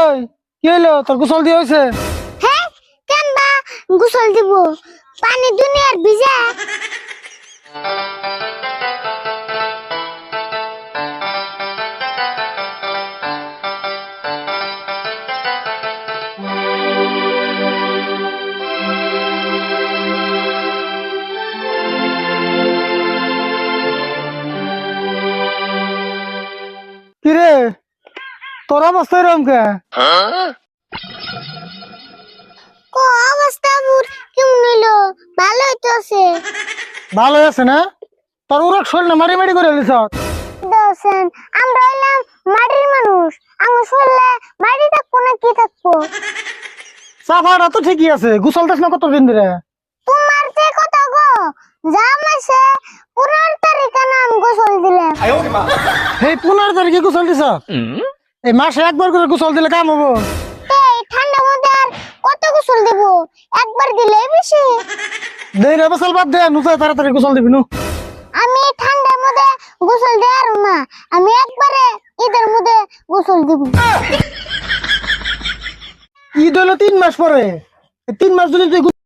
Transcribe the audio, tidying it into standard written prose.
ওই কি হইলো তোর গোসল দিয়ে হয়েছে? হ্যাঁ কেন বা গোসল দিব পানি দুনিয়ার ভিজা। কিরে তোর অবস্থা এরকম কে? কো অবস্থা বুর কেমন হইলো? ভালোই তো আছে। ভালো আছে না? তোর উড়ক শরীর মারি মারি করে দিছ। দোসেন আমরা হইলাম মাটির মানুষ, আমরা শুনলে মাটি থাকবো না কি থাকবো? সাফাটা তো ঠিকই আছে, গোসল দিস না কতদিন ধরে? তোমার যে কথা গো যা মাসে 15 তারিখে নাম গোসল দিলাম। এই 15 তারিখে গোসল দিছ? এই মাসে একবার করে গোসল দিলে কাম হবো? এই ঠান্ডা মধ্যে আর কত গোসল দেব? একবার দিলেই বেশি। দেই রে বসল বাদ দে, নুসা তাড়াতাড়ি গোসল দিবি নু। আমি ঠান্ডার মধ্যে গোসল দেওয়ার না, আমি একবারে ঈদের মধ্যে গোসল দিব। ঈদ হলো 3 মাস পরে, এই 3 মাস যদি তুই